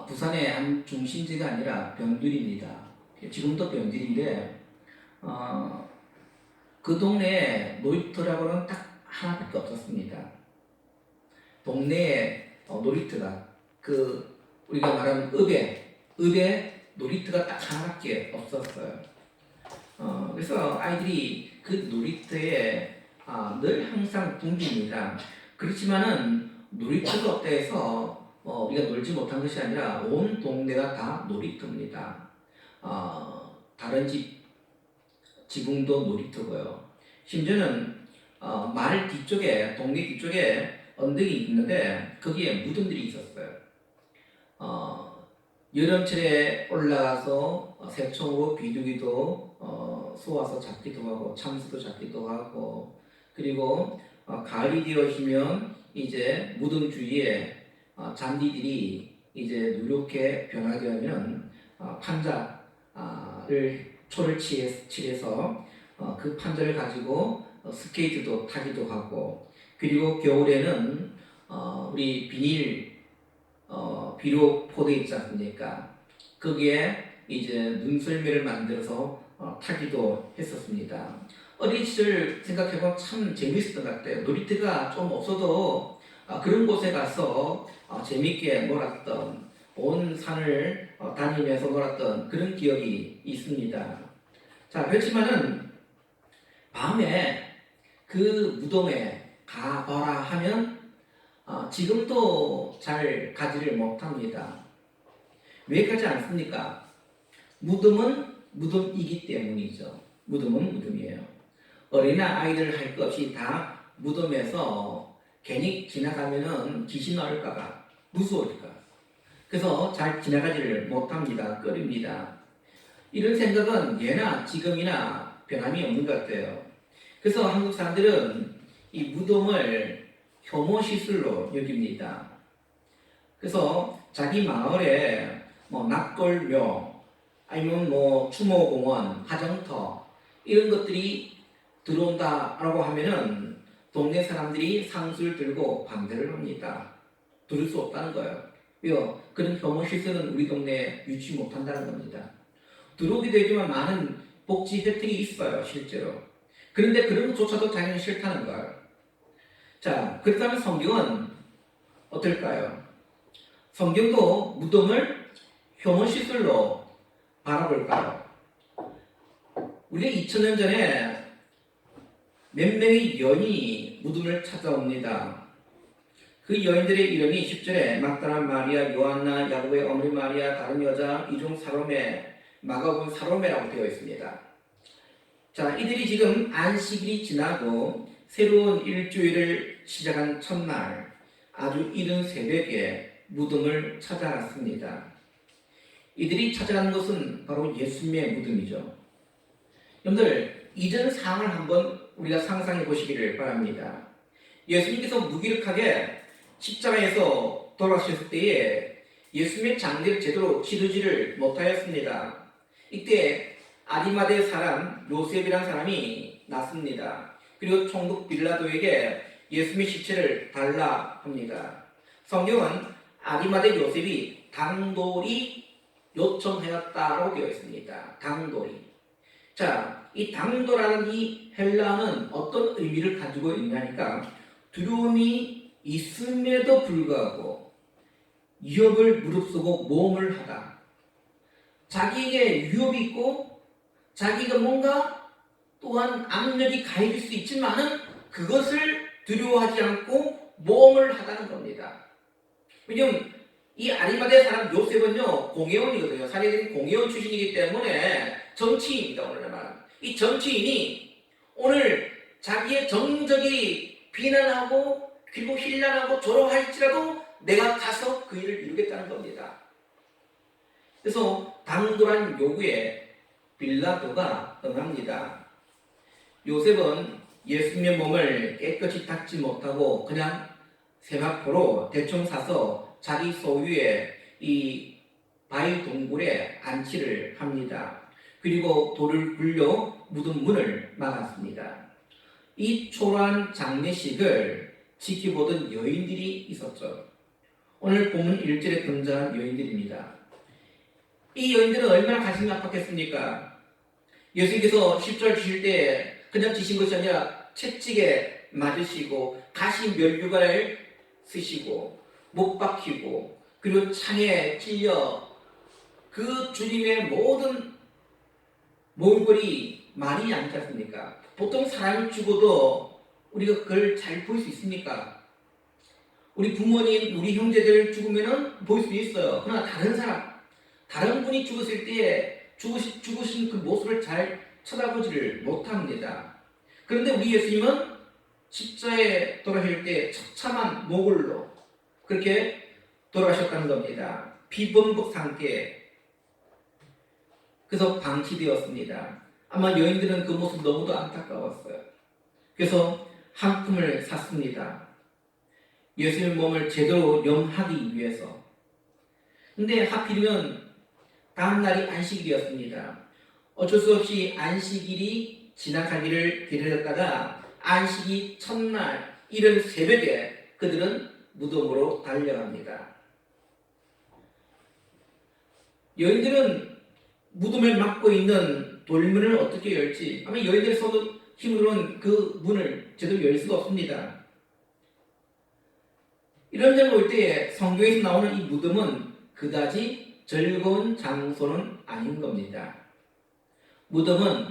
부산의 한 중심지가 아니라 병들입니다. 지금도 병들인데 그 동네에 놀이터라고는 딱 하나밖에 없었습니다. 동네에 놀이터가 우리가 말하는 읍에 놀이터가 딱 하나밖에 없었어요. 그래서 아이들이 그 놀이터에 늘 항상 붐빕니다. 그렇지만은 놀이터가 없다 해서 우리가 놀지 못한 것이 아니라 온 동네가 다 놀이터입니다. 다른 지붕도 놀이터고요. 심지어는 마을 뒤쪽에, 동네 뒤쪽에 언덕이 있는데 거기에 무덤들이 있었어요. 여름철에 올라가서 새총으로 비둘기도 쏘아서 잡기도 하고 참새도 잡기도 하고, 그리고 가을이 되어지면 이제 무덤 주위에 잔디들이 이제 누렇게 변화되면 판자를 초를 칠해서 그 판자를 가지고 스케이트도 타기도 하고, 그리고 겨울에는 우리 비료 포대 있지 않습니까? 거기에 이제 눈썰매를 만들어서 타기도 했었습니다. 어린 시절 생각해보면 참 재밌었던 것 같아요. 놀이터가 좀 없어도 그런 곳에 가서 재밌게 놀았던, 온 산을 다니면서 놀았던 그런 기억이 있습니다. 자, 그렇지만은 밤에 그 무덤에 가봐라 하면 지금도 잘 가지를 못합니다. 왜 가지 않습니까? 무덤은 무덤이기 때문이죠. 무덤은 무덤이에요. 어린아 아이들 할 것 없이 다 무덤에서 괜히 지나가면은 귀신 나올까봐 무서울까. 그래서 잘 지나가지를 못합니다. 꺼립니다. 이런 생각은 예나 지금이나 변함이 없는 것 같아요. 그래서 한국 사람들은 이 무덤을 혐오 시설로 여깁니다. 그래서 자기 마을에 납골묘, 아니면 추모공원, 화정터 이런 것들이 들어온다라고 하면은 동네 사람들이 상수를 들고 반대를 합니다. 들을 수 없다는 거예요. 왜요? 그런 혐오 시설은 우리 동네에 유치 못한다는 겁니다. 들어오게 되지만 많은 복지 혜택이 있어요, 실제로. 그런데 그런 것조차도 자기는 싫다는 거예요. 자, 그렇다면 성경은 어떨까요? 성경도 무덤을 혐오시설로 바라볼까요? 우리가 2000년 전에 몇 명의 여인이 무덤을 찾아옵니다. 그 여인들의 이름이 10절에 막다라 마리아, 요한나, 야고보의 어머니 마리아, 다른 여자, 이중 사로메, 마가복음 사로메라고 되어 있습니다. 자, 이들이 지금 안식일이 지나고 새로운 일주일을 시작한 첫날 아주 이른 새벽에 무덤을 찾아갔습니다. 이들이 찾아간 것은 바로 예수님의 무덤이죠. 여러분들, 이전 상황을 한번 우리가 상상해 보시기를 바랍니다. 예수님께서 무기력하게 십자가에서 돌아가셨을 때에 예수님의 장례를 제대로 치르지를 못하였습니다. 이때 아리마대 사람 요셉이라는 사람이 났습니다. 그리고 총독 빌라도에게 예수님의 시체를 달라 합니다. 성경은 아리마대 요셉이 당돌이 요청하였다라고 되어 있습니다. 당돌이. 자, 이 당돌하는 이 헬라어는 어떤 의미를 가지고 있냐니까, 두려움이 있음에도 불구하고 위협을 무릅쓰고 모험을 하다. 자기에게 위협이 있고 자기가 뭔가 또한 압력이 가해질 수 있지만은 그것을 두려워하지 않고 모험을 하다는 겁니다. 왜냐하면 이 아리마대 사람 요셉은요, 공회원이거든요. 사례된 공회원 출신이기 때문에 정치인입니다. 오늘날 이 정치인이 오늘 자기의 정적이 비난하고 그리고 힐난하고 조롱할지라도 내가 가서 그 일을 이루겠다는 겁니다. 그래서 당돌한 요구에 빌라도가 응합니다. 요셉은 예수님의 몸을 깨끗이 닦지 못하고 그냥 세마포로 대충 사서 자기 소유의 이 바위 동굴에 안치를 합니다. 그리고 돌을 굴려 무덤 문을 막았습니다. 이 초라한 장례식을 지켜보던 여인들이 있었죠. 오늘 본문 1절에 등장한 여인들입니다. 이 여인들은 얼마나 가슴이 아팠겠습니까? 예수님께서 십자가를 지실 때 그냥 지신 것이 아니라 채찍에 맞으시고 가시 면류관을 쓰시고 못 박히고 그리고 창에 찔려 그 주님의 모든 몰골이 말이 아니지 않습니까? 보통 사람이 죽어도 우리가 그걸 잘 볼 수 있습니까? 우리 부모님, 우리 형제들 죽으면 볼 수 있어요. 그러나 다른 사람, 다른 분이 죽었을 때 죽으신 그 모습을 잘 쳐다보지를 못합니다. 그런데 우리 예수님은 십자에 돌아가실 때 처참한 모골로 그렇게 돌아가셨다는 겁니다. 비범벅 상태에. 그래서 방치되었습니다. 아마 여인들은 그 모습 너무도 안타까웠어요. 그래서 한 푼을 샀습니다. 예수님의 몸을 제대로 염하기 위해서. 근데 하필이면 다음 날이 안식일이었습니다. 어쩔 수 없이 안식일이 지나가기를 기다렸다가 안식이 첫날 이른 새벽에 그들은 무덤으로 달려갑니다. 여인들은 무덤을 막고 있는 돌문을 어떻게 열지? 아마 여인들의 손 힘으로는 그 문을 제대로 열 수가 없습니다. 이런 점을 볼 때에 성경에서 나오는 이 무덤은 그다지 즐거운 장소는 아닌 겁니다. 무덤은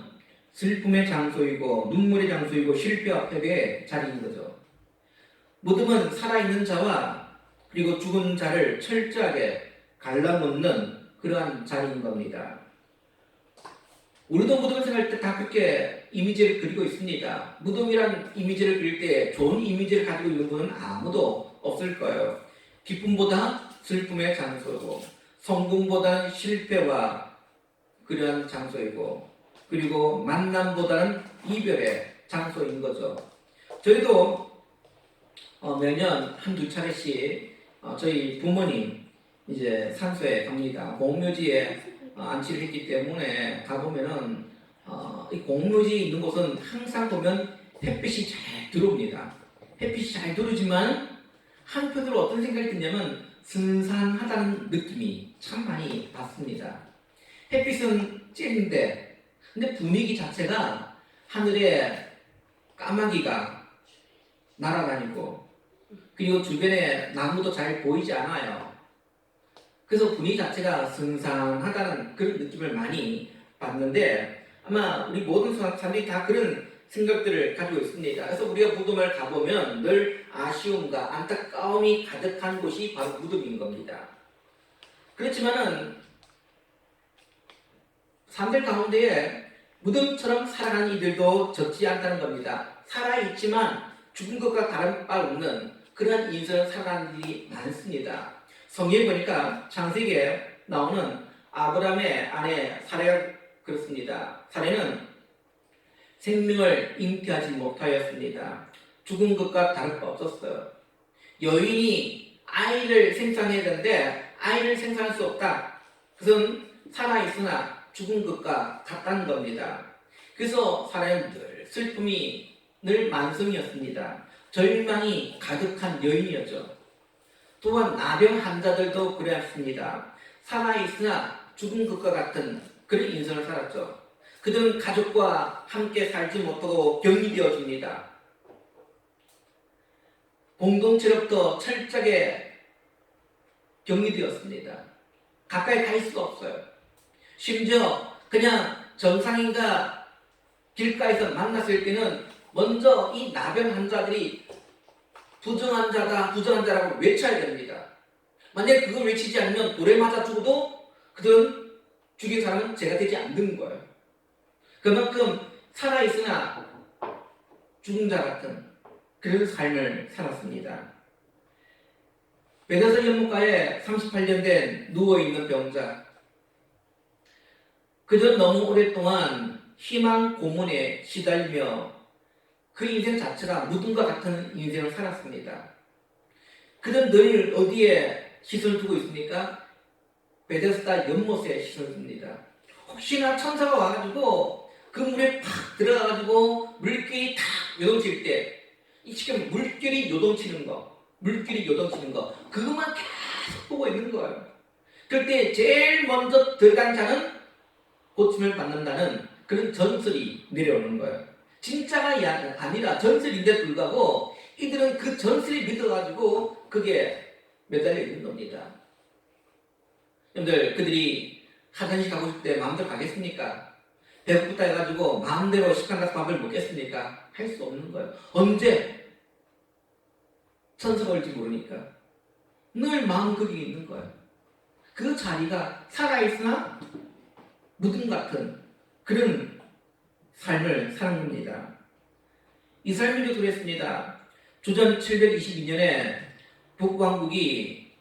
슬픔의 장소이고 눈물의 장소이고 실패와 패배의 자리인 거죠. 무덤은 살아있는 자와 그리고 죽은 자를 철저하게 갈라놓는 그러한 자리인 겁니다. 우리도 무덤을 생각할 때 다 그렇게 이미지를 그리고 있습니다. 무덤이란 이미지를 그릴 때 좋은 이미지를 가지고 있는 분은 아무도 없을 거예요. 기쁨보다 슬픔의 장소이고 성공보다는 실패와 그러한 장소이고 그리고 만남보다는 이별의 장소인 거죠. 저희도 매년 한두 차례씩 저희 부모님 이제 산소에 갑니다. 공묘지에 안치를 했기 때문에 가보면은 이 공묘지에 있는 곳은 항상 보면 햇빛이 잘 들어옵니다. 햇빛이 잘 들어오지만 한편으로 어떤 생각이 드냐면 스산하다는 느낌이 참 많이 받습니다. 햇빛은 쬐는데 근데 분위기 자체가 하늘에 까마귀가 날아다니고 그리고 주변에 나무도 잘 보이지 않아요. 그래서 분위기 자체가 승상하다는 그런 느낌을 많이 받는데 아마 우리 모든 사람들이 다 그런 생각들을 가지고 있습니다. 그래서 우리가 무덤을 가보면 늘 아쉬움과 안타까움이 가득한 곳이 바로 무덤인 겁니다. 그렇지만은 사람들 가운데에 무덤처럼 살아가는 이들도 적지 않다는 겁니다. 살아있지만 죽은 것과 다른 바 없는 그러한 인생을 살아가는 일이 많습니다. 성경에 보니까 창세기에 나오는 아브라함의 아내 사레가 그렇습니다. 사레는 생명을 잉태하지 못하였습니다. 죽은 것과 다를 바 없었어요. 여인이 아이를 생산해야 되는데 아이를 생산할 수 없다. 그것은 살아있으나 죽은 것과 같다는 겁니다. 그래서 사레는 늘 슬픔이 늘 만성이었습니다. 절망이 가득한 여인이었죠. 또한 나병 환자들도 그랬습니다. 살아있으나 죽은 것과 같은 그런 인생을 살았죠. 그들은 가족과 함께 살지 못하고 격리되어집니다. 공동체로부터 철저하게 격리되었습니다. 가까이 갈 수가 없어요. 심지어 그냥 정상인과 길가에서 만났을 때는 먼저 이 나병 환자들이 부정한 자다, 부정한 자라고 외쳐야 됩니다. 만약에 그걸 외치지 않으면 돌에 맞아 죽어도 그들은 죽인 사람은 죄가 되지 않는 거예요. 그만큼 살아있으나 죽은 자 같은 그런 삶을 살았습니다. 베데스다 연못가에 38년 된 누워있는 병자. 그들은 너무 오랫동안 희망 고문에 시달리며 그 인생 자체가 무덤과 같은 인생을 살았습니다. 그들은 늘 어디에 시선을 두고 있습니까? 베데스다 연못에 시선을 둡니다. 혹시나 천사가 와가지고 그 물에 팍 들어가가지고 물결이 탁 요동칠 때, 이 지금 물결이 요동치는 거, 물길이 요동치는 거, 그것만 계속 보고 있는 거예요. 그럴 때 제일 먼저 들어간 자는 고침을 받는다는 그런 전설이 내려오는 거예요. 진짜가 아니라 전설인데 불구하고 이들은 그 전설이 믿어가지고 그게 매달려 있는 겁니다. 여러분들, 그들이 화장실 가고 싶을 때 마음대로 가겠습니까? 배고프다 해가지고 마음대로 식당 가서 밥을 먹겠습니까? 할 수 없는 거예요. 언제 천사가 올지 모르니까 늘 마음 거기에 있는 거예요. 그 자리가 살아있으나 무덤 같은 그런 삶을 사는 겁니다. 이스라엘민도 그랬습니다. 주전 722년에 북왕국이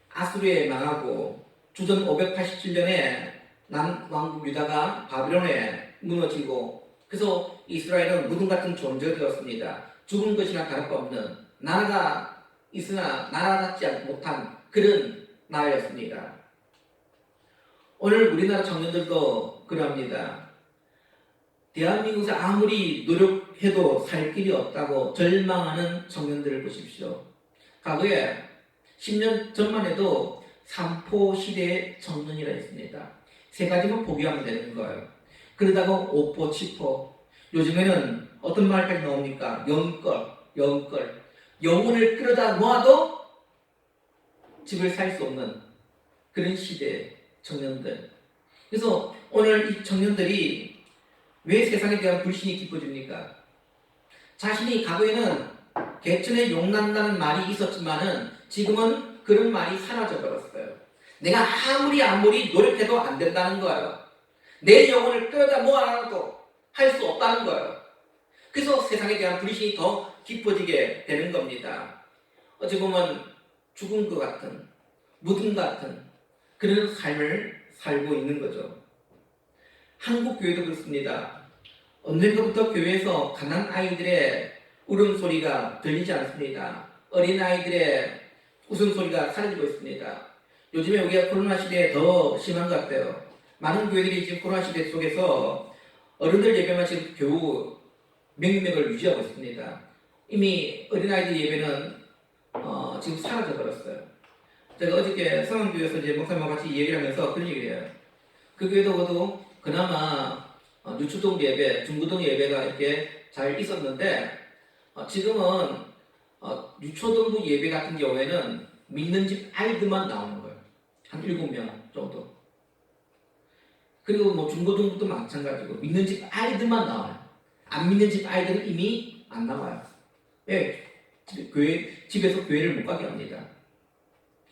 아수르에 망하고 주전 587년에 남왕국 유다가 바빌론에 무너지고, 그래서 이스라엘은 무덤 같은 존재가 되었습니다. 죽은 것이나 다를 바 없는 나라가 있으나 나라답지 못한 그런 나라였습니다. 오늘 우리나라 청년들도 그럽니다. 대한민국에서 아무리 노력해도 살 길이 없다고 절망하는 청년들을 보십시오. 과거에 10년 전만 해도 삼포시대의 청년이라 했습니다. 세 가지만 포기하면 되는 거예요. 그러다가 오포, 치포, 요즘에는 어떤 말까지 나옵니까? 영끌. 영혼을 끌어다 모아도 집을 살 수 없는 그런 시대의 청년들. 그래서 오늘 이 청년들이 왜 세상에 대한 불신이 깊어집니까? 자신이 과거에는 개천에 용난다는 말이 있었지만은 지금은 그런 말이 사라져 버렸어요. 내가 아무리 노력해도 안 된다는 거예요. 내 영혼을 끌어다 모아놔도 할 수 없다는 거예요. 그래서 세상에 대한 불신이 더 깊어지게 되는 겁니다. 어찌 보면 죽은 것 같은, 무덤 같은 그런 삶을 살고 있는 거죠. 한국 교회도 그렇습니다. 언젠가부터 교회에서 가난 아이들의 울음소리가 들리지 않습니다. 어린 아이들의 웃음소리가 사라지고 있습니다. 요즘에 우리가 코로나 시대에 더 심한 것 같아요. 많은 교회들이 지금 코로나 시대 속에서 어른들 예배만 지금 겨우 명맥을 유지하고 있습니다. 이미 어린아이들 예배는 지금 사라져 버렸어요. 제가 어저께 성안교회에서 이제 목사님과 같이 얘기를 하면서 그런 얘기를 해요. 그 교회도 그나마 유초동 예배, 중고동 예배가 이렇게 잘 있었는데 지금은 유초동부 예배 같은 경우에는 믿는 집 아이들만 나오는 거예요. 한 7명 정도. 그리고 뭐 중고등부도 마찬가지고 믿는 집 아이들만 나와요. 안 믿는 집 아이들은 이미 안 나와요. 왜? 집에서 교회를 못 가게 합니다.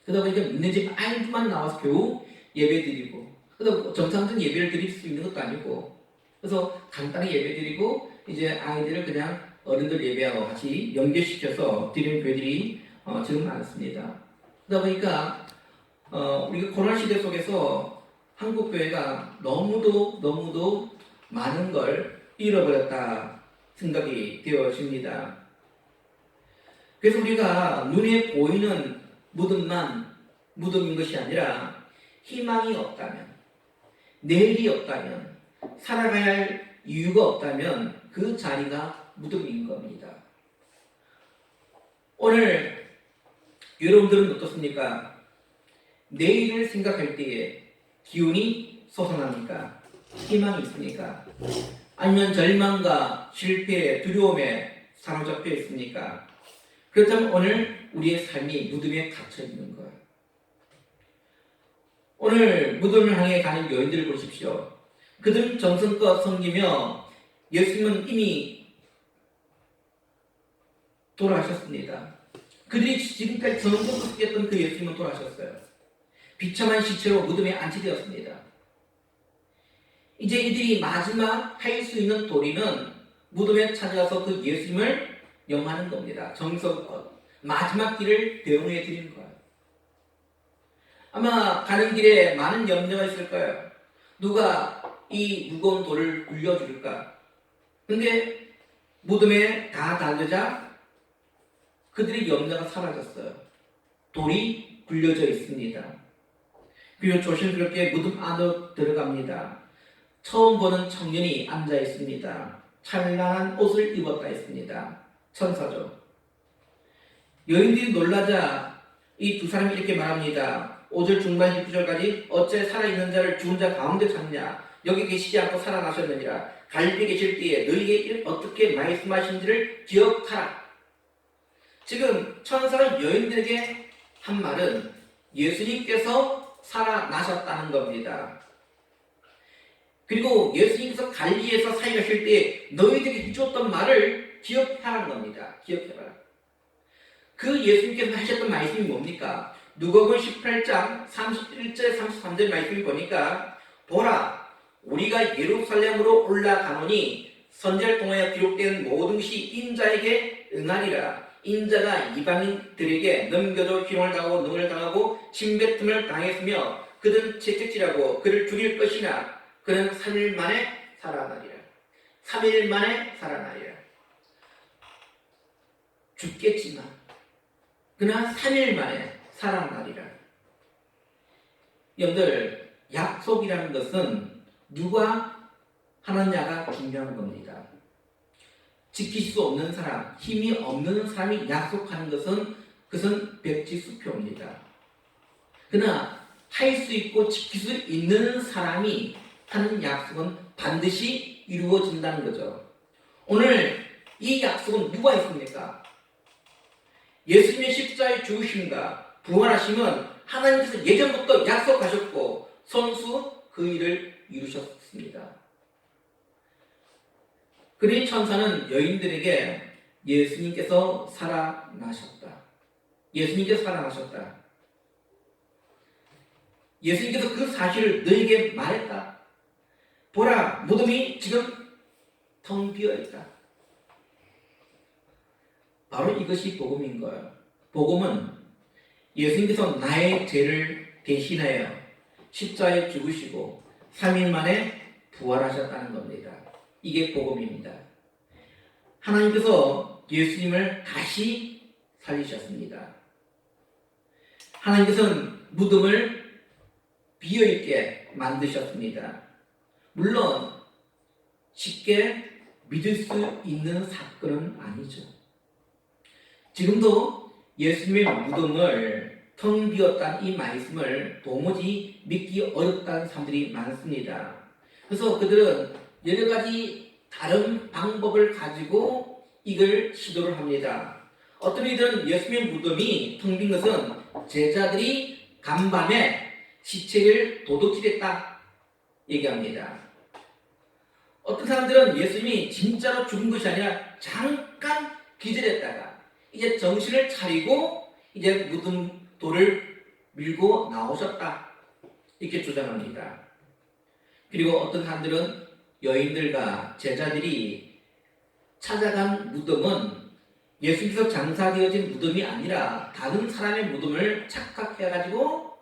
그러다 보니까 믿는 집 아이들만 나와서 겨우 예배 드리고, 그래서 정상적인 예배를 드릴 수 있는 것도 아니고, 그래서 간단히 예배 드리고 이제 아이들을 그냥 어른들 예배하고 같이 연계시켜서 드리는 교회들이 지금 많습니다. 그러다 보니까 우리가 코로나 시대 속에서 한국 교회가 너무도 많은 걸 잃어버렸다 생각이 되어집니다. 그래서 우리가 눈에 보이는 무덤인 것이 아니라 희망이 없다면, 내일이 없다면, 살아가야 할 이유가 없다면 그 자리가 무덤인 겁니다. 오늘 여러분들은 어떻습니까? 내일을 생각할 때에 기운이 솟아납니까? 희망이 있습니까? 아니면 절망과 실패, 두려움에 사로잡혀 있습니까? 그렇다면 오늘 우리의 삶이 무덤에 갇혀 있는 거예요. 오늘 무덤을 향해 가는 여인들을 보십시오. 그들은 정성껏 섬기며 예수님은 이미 돌아가셨습니다. 그들이 지금까지 정성껏 섬겼던 그 예수님은 돌아가셨어요. 비참한 시체로 무덤에 안치되었습니다. 이제 이들이 마지막 할 수 있는 도리는 무덤에 찾아가서 그 예수님을 영하는 겁니다. 정성껏 마지막 길을 대응해 드리는 거예요. 아마 가는 길에 많은 염려가 있을 거예요. 누가 이 무거운 돌을 굴려줄까? 근데 무덤에 다 달려자 그들의 염려가 사라졌어요. 돌이 굴려져 있습니다. 그리고 조심스럽게 무덤 안으로 들어갑니다. 처음 보는 청년이 앉아 있습니다. 찬란한 옷을 입었다 했습니다. 천사죠. 여인들이 놀라자 이 두 사람이 이렇게 말합니다. 5절 중반 19절까지 어째 살아있는 자를 죽은 자 가운데 찾냐? 여기 계시지 않고 살아나셨느니라. 갈릴리 계실 때에 너희에게 어떻게 말씀하신지를 기억하라. 지금 천사가 여인들에게 한 말은 예수님께서 살아나셨다는 겁니다. 그리고 예수님께서 갈릴리에서 사역하실 때 너희들이 해줬던 말을 기억하라는 겁니다. 기억해봐라. 그 예수님께서 하셨던 말씀이 뭡니까? 누가복음 18장 31절 33절 말씀을 보니까 보라 우리가 예루살렘으로 올라가노니 선지자를 통하여 기록된 모든 것이 인자에게 응하리라. 인자가 이방인들에게 넘겨져 희롱을 당하고 능을 당하고 침뱉음을 당했으며 그들은 채찍질하고 그를 죽일 것이나 그는 3일 만에 살아나리라. 3일 만에 살아나리라. 죽겠지만 그러나 3일 만에 살아나리라. 여러분들 약속이라는 것은 누가 하느냐가 중요한 겁니다. 지킬 수 없는 사람, 힘이 없는 사람이 약속하는 것은 그것은 백지수표입니다. 그러나 할 수 있고 지킬 수 있는 사람이 하는 약속은 반드시 이루어진다는 거죠. 오늘 이 약속은 누가 했습니까? 예수님의 십자가의 죽으심과 부활하심은 하나님께서 예전부터 약속하셨고 선수 그 일을 이루셨습니다. 그러니 천사는 여인들에게 예수님께서 살아나셨다. 예수님께서 살아나셨다. 예수님께서 그 사실을 너에게 말했다. 보라, 무덤이 지금 텅 비어있다. 바로 이것이 복음인 거예요. 복음은 예수님께서 나의 죄를 대신하여 십자가에 죽으시고 3일 만에 부활하셨다는 겁니다. 이게 복음입니다. 하나님께서 예수님을 다시 살리셨습니다. 하나님께서는 무덤을 비어있게 만드셨습니다. 물론 쉽게 믿을 수 있는 사건은 아니죠. 지금도 예수님의 무덤을 텅 비었다는 이 말씀을 도무지 믿기 어렵다는 사람들이 많습니다. 그래서 그들은 여러 가지 다른 방법을 가지고 이걸 시도를 합니다. 어떤 이들은 예수님의 무덤이 텅 빈 것은 제자들이 간밤에 시체를 도둑질했다 얘기합니다. 어떤 사람들은 예수님이 진짜로 죽은 것이 아니라 잠깐 기절했다가 이제 정신을 차리고 이제 무덤 돌을 밀고 나오셨다 이렇게 주장합니다. 그리고 어떤 사람들은 여인들과 제자들이 찾아간 무덤은 예수님께서 장사되어진 무덤이 아니라 다른 사람의 무덤을 착각해가지고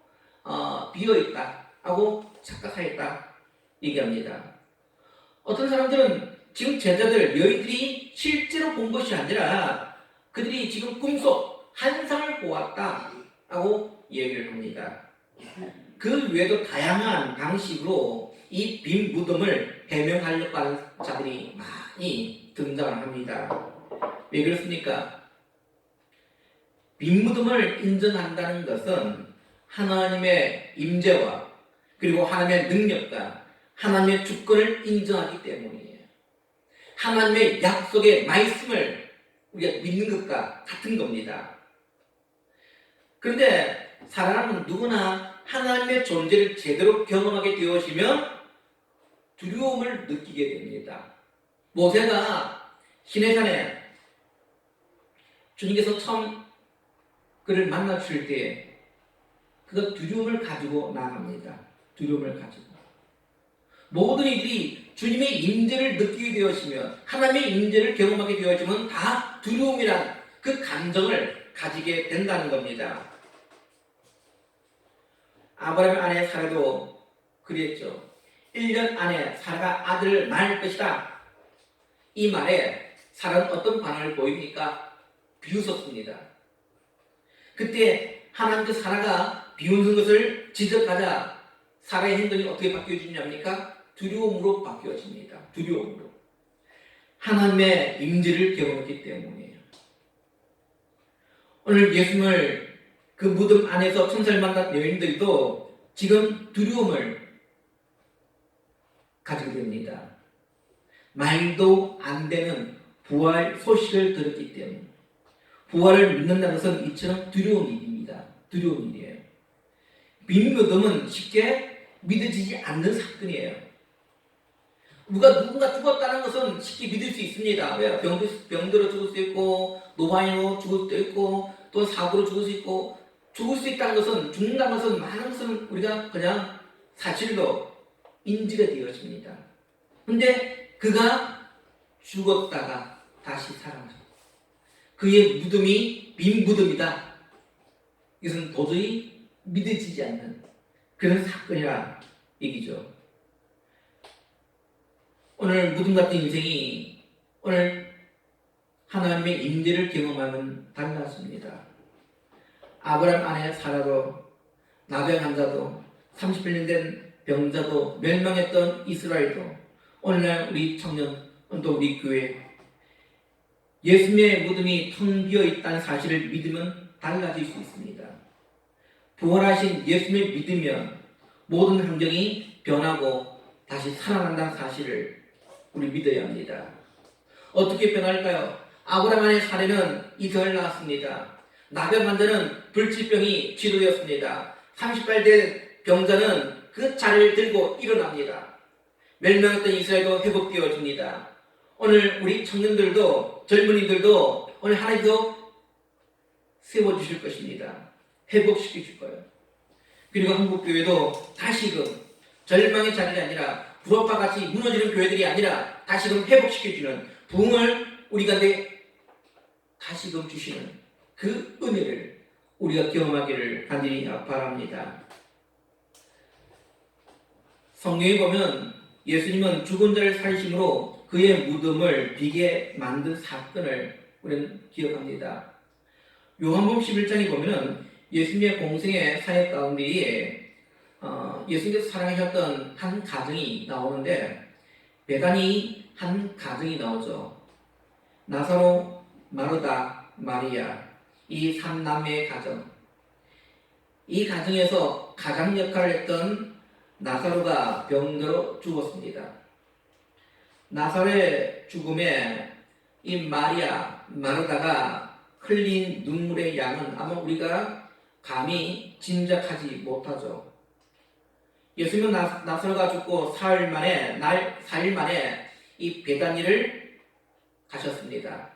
비어있다 하고 착각하였다 얘기합니다. 어떤 사람들은 지금 제자들, 여인들이 실제로 본 것이 아니라 그들이 지금 꿈속 환상을 보았다 하고 얘기를 합니다. 그 외에도 다양한 방식으로 이 빈 무덤을 해명하려고 하는 자들이 많이 등장을 합니다. 왜 그렇습니까? 빈 무덤을 인정한다는 것은 하나님의 임재와 그리고 하나님의 능력과 하나님의 주권을 인정하기 때문이에요. 하나님의 약속의 말씀을 우리가 믿는 것과 같은 겁니다. 그런데 사람은 누구나 하나님의 존재를 제대로 경험하게 되어지면 두려움을 느끼게 됩니다. 모세가 시내산에 주님께서 처음 그를 만나 주실 때 그가 두려움을 가지고 나갑니다. 두려움을 가지고. 모든 이들이 주님의 임재를 느끼게 되어지면 하나님의 임재를 경험하게 되어지면 다 두려움이란 그 감정을 가지게 된다는 겁니다. 아브라함의 아내 사라도 그랬죠. 1년 안에 사라가 아들을 낳을 것이다. 이 말에 사라는 어떤 반응을 보입니까? 비웃었습니다. 그때 하나님께서 사라가 비웃는 것을 지적하자 사라의 행동이 어떻게 바뀌어지냐입니까? 두려움으로 바뀌어집니다. 두려움으로. 하나님의 임재를 경험했기 때문이에요. 오늘 예수님을 그 무덤 안에서 천사를 만난 여인들도 지금 두려움을 가지게 됩니다. 말도 안 되는 부활 소식을 들었기 때문에 부활을 믿는다는 것은 이처럼 두려운 일입니다. 두려운 일이에요. 빈무덤은 쉽게 믿어지지 않는 사건이에요. 누군가 죽었다는 것은 쉽게 믿을 수 있습니다. 왜? 병들어 죽을 수 있고, 노바인으로 죽을 수도 있고, 또 사고로 죽을 수 있고, 죽을 수 있다는 것은, 죽는다는 것은 많은 것은 우리가 그냥 사실로 인지가 되어집니다. 근데 그가 죽었다가 다시 살아났다. 그의 무덤이 빈 무덤이다. 이것은 도저히 믿어지지 않는 그런 사건이라 얘기죠. 오늘 무덤 같은 인생이 오늘 하나님의 임재를 경험하는 달랐습니다. 아브라함 아내 사라도, 나병 환자도, 30년 된 병자도, 멸망했던 이스라엘도, 오늘날 우리 청년, 또 우리 교회, 예수님의 무덤이 텅 비어 있다는 사실을 믿으면 달라질 수 있습니다. 부활하신 예수님을 믿으면 모든 환경이 변하고 다시 살아난다는 사실을 우리 믿어야 합니다. 어떻게 변할까요? 아브라함 안의 사례는 이스라엘 나왔습니다. 나병 환자는 불치병이 치료되었습니다. 30발 된 병자는 그 자리를 들고 일어납니다. 멸망했던 이스라엘도 회복되어집니다. 오늘 우리 청년들도 젊은이들도 오늘 하나님도 세워주실 것입니다. 회복시키실 거예요. 그리고 한국교회도 다시금 절망의 자리가 아니라 불화와 같이 무너지는 교회들이 아니라 다시금 회복시켜주는 부흥을 우리 가운데 다시금 주시는 그 은혜를 우리가 경험하기를 간절히 바랍니다. 성경에 보면 예수님은 죽은 자를 살리심으로 그의 무덤을 비게 만든 사건을 우리는 기억합니다. 요한복음 11장에 보면 예수님의 공생의 사역 가운데에 예수님께서 사랑하셨던 한 가정이 나오는데 베다니 한 가정이 나오죠. 나사로, 마르다, 마리아 이 3남매의 가정. 이 가정에서 가장 역할을 했던 나사로가 병들어 죽었습니다. 나사로의 죽음에 이 마리아, 마르다가 흘린 눈물의 양은 아마 우리가 감히 짐작하지 못하죠. 예수님은 나사로가 죽고 4일 만에 이 베다니를 가셨습니다.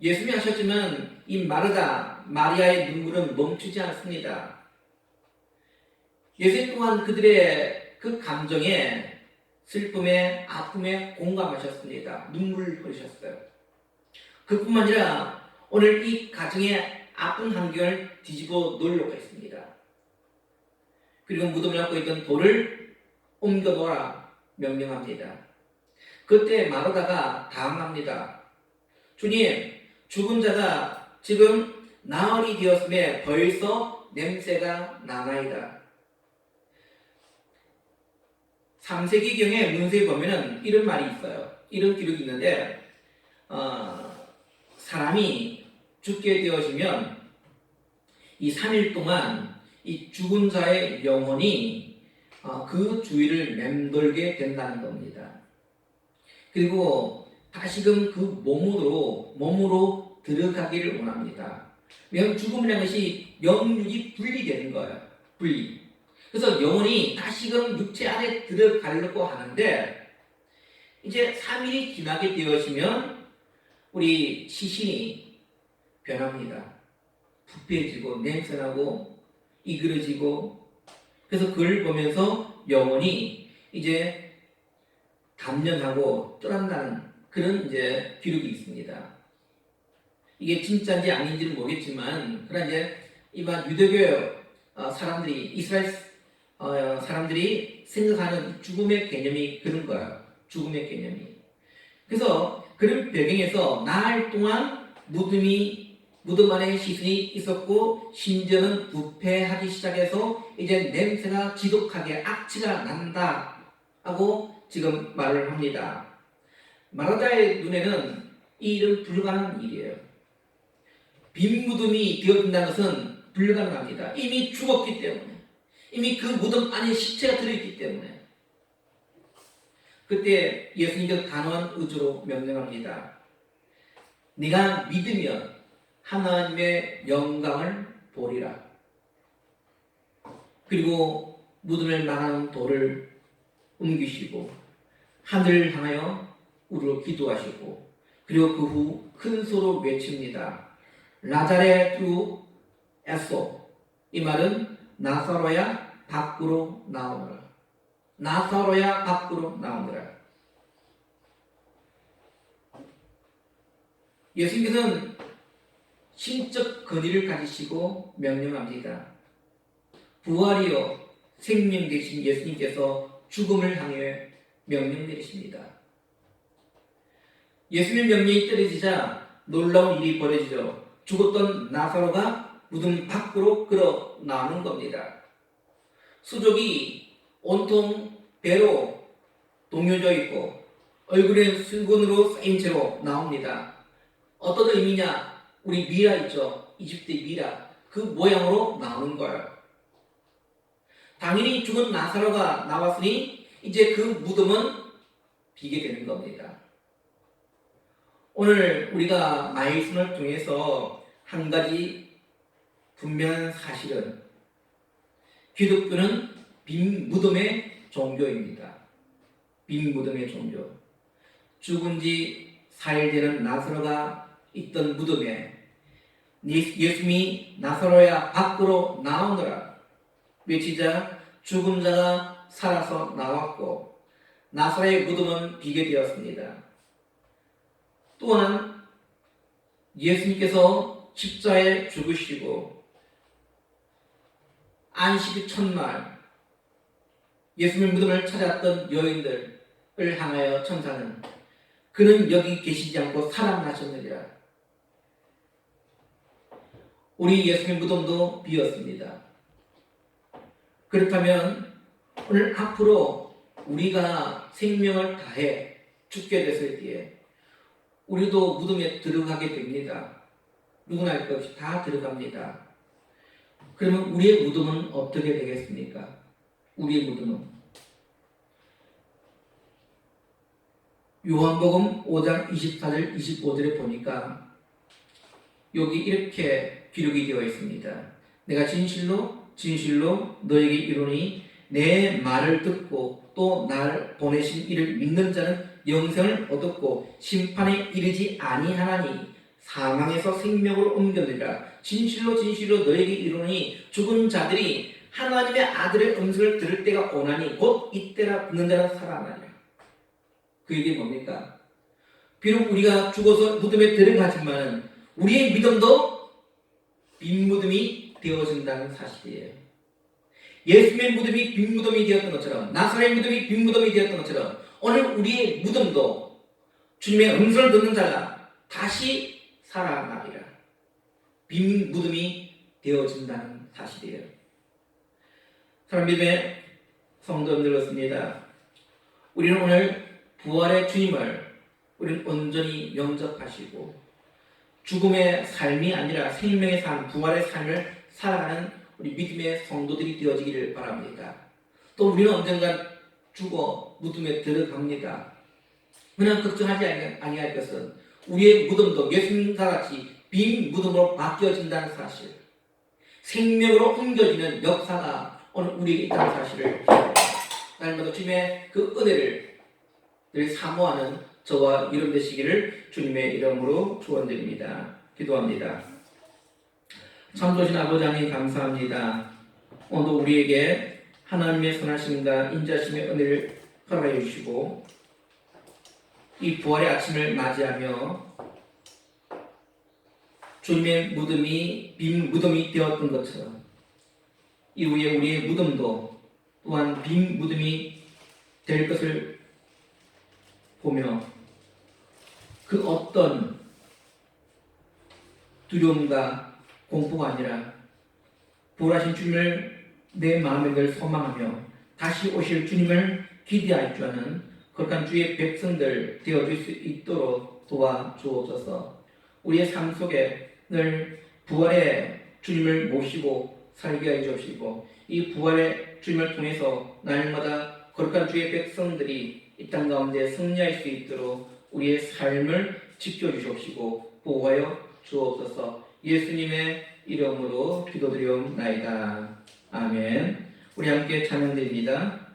예수님이 하셨지만 이 마르다, 마리아의 눈물은 멈추지 않습니다. 예수님 또한 그들의 그 감정에 슬픔에 아픔에 공감하셨습니다. 눈물을 흘리셨어요. 그뿐만 아니라 오늘 이 가정의 아픈 환경을 뒤집어 놓으려고 했습니다. 그리고 무덤을 갖고 있던 돌을 옮겨 놓으라 명령합니다. 그때 마르다가 당황합니다. 주님, 죽은 자가 지금 나흘이 되었음에 벌써 냄새가 나나이다. 3세기경의 문서에 보면은 이런 말이 있어요. 이런 기록이 있는데 사람이 죽게 되어지면 이 3일 동안 이 죽은 자의 영혼이 그 주위를 맴돌게 된다는 겁니다. 그리고 다시금 그 몸으로 들어가기를 원합니다. 왜냐하면 죽음이라는 것이 영육이 분리되는 거예요. 분리. 그래서 영혼이 다시금 육체 안에 들어가려고 하는데 이제 3일이 지나게 되어지면 우리 시신이 변합니다. 부패해지고 냄새나고 이그러지고 그래서 그걸 보면서 영혼이 이제 단련하고 떠난다는 그런 이제 기록이 있습니다. 이게 진짜인지 아닌지는 모르겠지만 그러나 이제 일반 유대교 사람들이 이스라엘 사람들이 생각하는 죽음의 개념이 그런 거예요. 죽음의 개념이. 그래서 그런 배경에서 나흘 동안 무덤 안에 시신이 있었고 심지어는 부패하기 시작해서 이제 냄새가 지독하게 악취가 난다 하고 지금 말을 합니다. 마르다의 눈에는 이 일은 불가능한 일이에요. 빈 무덤이 되어진다는 것은 불가능합니다. 이미 죽었기 때문에, 이미 그 무덤 안에 시체가 들어있기 때문에. 그때 예수님께서 단호한 의지로 명령합니다. 네가 믿으면 하나님의 영광을 보리라. 그리고 무덤을 막아놓은 돌을 옮기시고 하늘을 향하여 우리로 기도하시고, 그리고 그 후 큰 소로 외칩니다. 라자레투 에소. 이 말은 나사로야 밖으로 나오너라. 나사로야 밖으로 나오너라. 예수님께서는 신적 권위를 가지시고 명령합니다. 부활이요 생명 되신 예수님께서 죽음을 향해 명령 내리십니다. 예수님의 명령이 떨어지자 놀라운 일이 벌어지죠. 죽었던 나사로가 무덤 밖으로 끌어 나오는 겁니다. 수족이 온통 배로 동요져 있고 얼굴에 수건으로 쌓인 채로 나옵니다. 어떤 의미냐? 우리 미라 있죠? 이집트의 미라. 그 모양으로 나오는 거예요. 당연히 죽은 나사로가 나왔으니 이제 그 무덤은 비게 되는 겁니다. 오늘 우리가 말씀을 통해서 한 가지 분명한 사실은 기독교는 빈 무덤의 종교입니다. 빈 무덤의 종교. 죽은 지 4일 되는 나사로가 있던 무덤에 예수님이 나사로야 밖으로 나오너라 외치자 죽은 자가 살아서 나왔고 나사로의 무덤은 비게 되었습니다. 또한 예수님께서 십자가에 죽으시고 안식일 첫날 예수님 무덤을 찾았던 여인들을 향하여 천사는 그는 여기 계시지 않고 살아나셨느니라. 우리 예수님 무덤도 비었습니다. 그렇다면 오늘 앞으로 우리가 생명을 다해 죽게 됐을 때에 우리도 무덤에 들어가게 됩니다. 누구나 할 것 없이 다 들어갑니다. 그러면 우리의 무덤은 어떻게 되겠습니까? 우리의 무덤은 요한복음 5장 24절 25절에 보니까 여기 이렇게 기록이 되어 있습니다. 내가 진실로 진실로 너에게 이르노니 내 말을 듣고 또 날 보내신 이를 믿는 자는 영생을 얻었고 심판에 이르지 아니하나니 사망에서 생명으로 옮겨들리라. 진실로 진실로 너에게 이르노니 죽은 자들이 하나님의 아들의 음성을 들을 때가 오나니 곧 이때라 듣는 자는 살아나리라. 그 얘기 뭡니까? 비록 우리가 죽어서 무덤에 들어가지만 우리의 믿음도 빈 무덤이 되어진다는 사실이에요. 예수님의 무덤이 빈 무덤이 되었던 것처럼 나사로의 무덤이 빈 무덤이 되었던 것처럼 오늘 우리의 무덤도 주님의 음성을 듣는 자가 다시 살아나리라. 빈 무덤이 되어진다는 사실이에요. 사랑하는 믿음의 성도님들 그렇습니다. 우리는 오늘 부활의 주님을 우리는 온전히 영접하시고 죽음의 삶이 아니라 생명의 삶, 부활의 삶을 살아가는 우리 믿음의 성도들이 되어지기를 바랍니다. 또 우리는 언젠가 죽어 무덤에 들어갑니다. 그냥 걱정하지 아니할 것은 우리의 무덤도 예수님과 같이 빈 무덤으로 바뀌어진다는 사실, 생명으로 옮겨지는 역사가 오늘 우리에게 있다는 사실을 날마다 주님의 그 은혜를 늘 사모하는 저와 이름 되시기를 주님의 이름으로 축원드립니다. 기도합니다. 참 좋으신 아버지 하나님 감사합니다. 오늘도 우리에게 하나님의 선하심과 인자심의 은혜를 허락해 주시고 이 부활의 아침을 맞이하며 주님의 무덤이 빈 무덤이 되었던 것처럼 이후에 우리의 무덤도 또한 빈 무덤이 될 것을 보며 그 어떤 두려움과 공포가 아니라 부활하신 주님을 내 마음에 늘 소망하며 다시 오실 주님을 기대할 줄 아는 거룩한 주의 백성들 되어줄 수 있도록 도와주옵소서. 우리의 삶 속에 늘 부활의 주님을 모시고 살게 해 주옵시고 이 부활의 주님을 통해서 날마다 거룩한 주의 백성들이 이 땅 가운데 승리할 수 있도록 우리의 삶을 지켜주시옵시고 보호하여 주옵소서. 예수님의 이름으로 기도드리옵나이다. 아멘. 우리 함께 찬양드립니다.